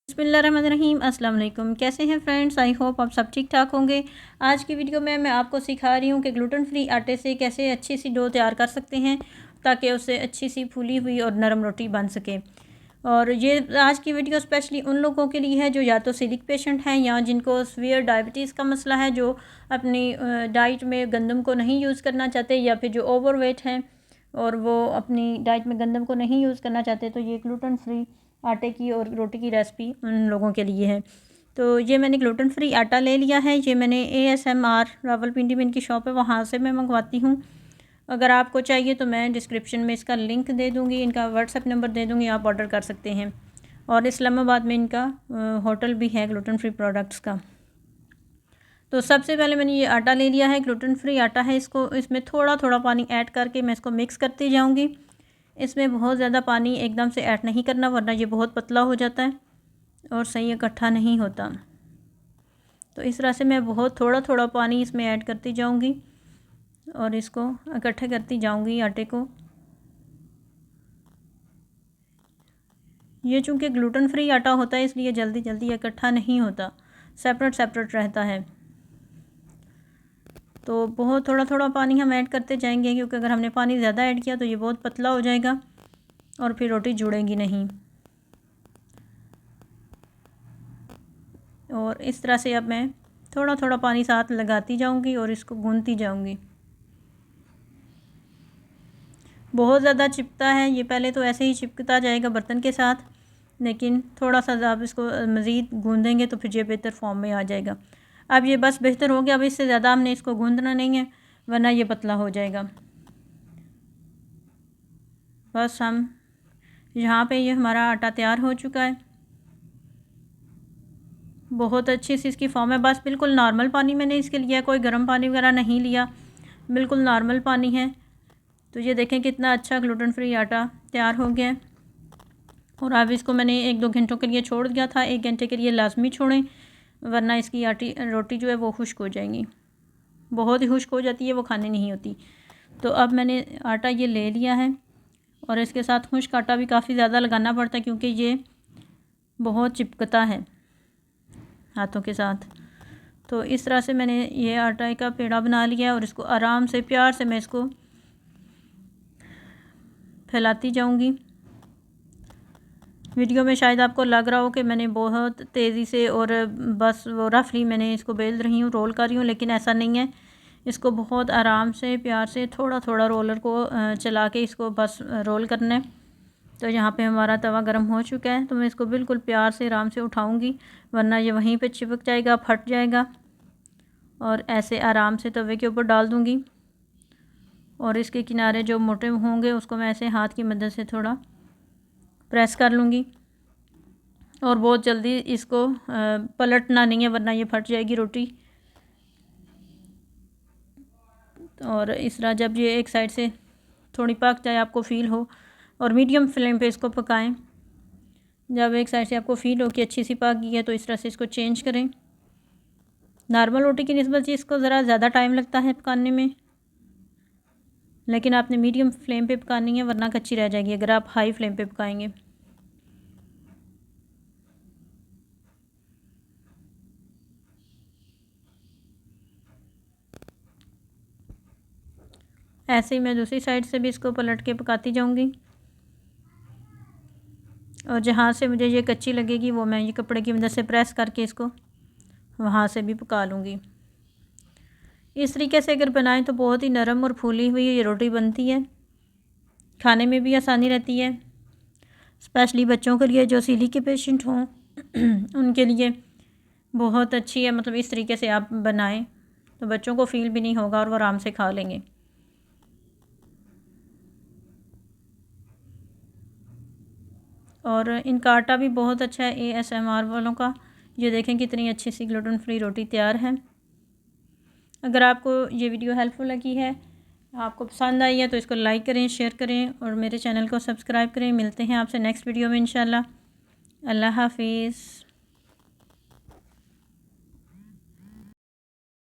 बिस्मिल्लाहिर्रहमानिर्रहीम। अस्सलाम वालेकुम। कैसे हैं फ्रेंड्स? आई होप आप सब ठीक ठाक होंगे। आज की वीडियो में मैं आपको सिखा रही हूँ कि ग्लूटेन फ्री आटे से कैसे अच्छी सी डो तैयार कर सकते हैं ताकि उससे अच्छी सी फूली हुई और नरम रोटी बन सके। और ये आज की वीडियो स्पेशली उन लोगों के लिए है जो या तो सिलिक पेशेंट हैं या जिनको सीवियर डायबिटीज़ का मसला है, जो अपनी डाइट में गंदम को नहीं यूज़ करना चाहते, या फिर जो ओवरवेट हैं और वो अपनी डाइट में गंदम को नहीं यूज़ करना चाहते। तो ये ग्लूटेन फ्री आटे की और रोटी की रेसिपी उन लोगों के लिए है। तो ये मैंने ग्लूटेन फ्री आटा ले लिया है। ये मैंने ASMR रावलपिंडी में इनकी शॉप है, वहाँ से मैं मंगवाती हूँ। अगर आपको चाहिए तो मैं डिस्क्रिप्शन में इसका लिंक दे दूँगी, इनका व्हाट्सएप नंबर दे दूँगी, आप ऑर्डर कर सकते हैं। और इस्लामाबाद में इनका होटल भी है ग्लूटेन फ्री प्रोडक्ट्स का। तो सबसे पहले मैंने ये आटा ले लिया है, ग्लूटेन फ्री आटा है। इसमें थोड़ा थोड़ा पानी ऐड करके मैं इसको मिक्स करती जाऊँगी। इसमें बहुत ज़्यादा पानी एकदम से ऐड नहीं करना, वरना ये बहुत पतला हो जाता है और सही इकट्ठा नहीं होता। तो इस तरह से मैं बहुत थोड़ा थोड़ा पानी इसमें ऐड करती जाऊंगी और इसको इकट्ठे करती जाऊंगी आटे को। ये चूँकि ग्लूटेन फ्री आटा होता है इसलिए जल्दी जल्दी इकट्ठा नहीं होता, सेपरेट सेपरेट रहता है। तो बहुत थोड़ा थोड़ा पानी हम ऐड करते जाएंगे, क्योंकि अगर हमने पानी ज़्यादा ऐड किया तो ये बहुत पतला हो जाएगा और फिर रोटी जुड़ेगी नहीं। और इस तरह से अब मैं थोड़ा थोड़ा पानी साथ लगाती जाऊंगी और इसको गूंथती जाऊंगी। बहुत ज़्यादा चिपकता है ये, पहले तो ऐसे ही चिपकता जाएगा बर्तन के साथ, लेकिन थोड़ा सा आप इसको मज़ीद गूंदेंगे तो फिर ये बेहतर फॉर्म में आ जाएगा। अब ये बस बेहतर हो गया। अब इससे ज़्यादा हमने इसको गूंदना नहीं है, वरना ये पतला हो जाएगा। बस हम यहाँ पे ये हमारा आटा तैयार हो चुका है। बहुत अच्छी सी इसकी फॉर्म है। बस बिल्कुल नॉर्मल पानी मैंने इसके लिया है, कोई गर्म पानी वगैरह नहीं लिया, बिल्कुल नॉर्मल पानी है। तो ये देखें कितना अच्छा ग्लूटेन फ्री आटा तैयार हो गया है। और अब इसको मैंने 1-2 घंटों के लिए छोड़ दिया था। 1 घंटे के लिए लाजमी छोड़ें, वरना इसकी रोटी जो है वो खुश्क हो जाएंगी। बहुत ही खुश्क हो जाती है, वो खाने नहीं होती। तो अब मैंने आटा ये ले लिया है और इसके साथ खुश्क आटा भी काफ़ी ज़्यादा लगाना पड़ता है, क्योंकि ये बहुत चिपकता है हाथों के साथ। तो इस तरह से मैंने ये आटा का पेड़ा बना लिया है और इसको आराम से प्यार से मैं इसको फैलाती जाऊंगी। वीडियो में शायद आपको लग रहा हो कि मैंने बहुत तेज़ी से और बस वो रफली मैंने इसको बेल रही हूँ, रोल कर रही हूँ, लेकिन ऐसा नहीं है। इसको बहुत आराम से प्यार से थोड़ा थोड़ा रोलर को चला के इसको बस रोल करना है। तो यहाँ पे हमारा तवा गर्म हो चुका है, तो मैं इसको बिल्कुल प्यार से आराम से उठाऊंगी, वरना ये वहीं पे चिपक जाएगा, फट जाएगा। और ऐसे आराम से तवे के ऊपर डाल दूंगी और इसके किनारे जो मोटे होंगे उसको मैं ऐसे हाथ की मदद से थोड़ा प्रेस कर लूँगी। और बहुत जल्दी इसको पलटना नहीं है, वरना ये फट जाएगी रोटी। और इस तरह जब ये एक साइड से थोड़ी पक जाए, आपको फ़ील हो, और मीडियम फ्लेम पे इसको पकाएं। जब एक साइड से आपको फ़ील हो कि अच्छी सी पक गई है, तो इस तरह से इसको चेंज करें। नॉर्मल रोटी की निस्बत इसको ज़रा ज़्यादा टाइम लगता है पकाने में, लेकिन आपने मीडियम फ्लेम पे पकानी है, वरना कच्ची रह जाएगी अगर आप हाई फ्लेम पे पकाएंगे। ऐसे ही मैं दूसरी साइड से भी इसको पलट के पकाती जाऊंगी। और जहाँ से मुझे ये कच्ची लगेगी वो मैं ये कपड़े की मदद से प्रेस करके इसको वहाँ से भी पका लूँगी। इस तरीके से अगर बनाएं तो बहुत ही नरम और फूली हुई ये रोटी बनती है, खाने में भी आसानी रहती है। स्पेशली बच्चों के लिए जो सीली के पेशेंट हों उनके लिए बहुत अच्छी है। मतलब इस तरीके से आप बनाएं तो बच्चों को फ़ील भी नहीं होगा और वो आराम से खा लेंगे। और इनका आटा भी बहुत अच्छा है ASMR वालों का। ये देखें कितनी अच्छी सी ग्लूटेन फ्री रोटी तैयार है। अगर आपको ये वीडियो हेल्पफुल लगी है, आपको पसंद आई है, तो इसको लाइक करें, शेयर करें और मेरे चैनल को सब्सक्राइब करें। मिलते हैं आपसे नेक्स्ट वीडियो में इंशाल्लाह। अल्लाह हाफिज़।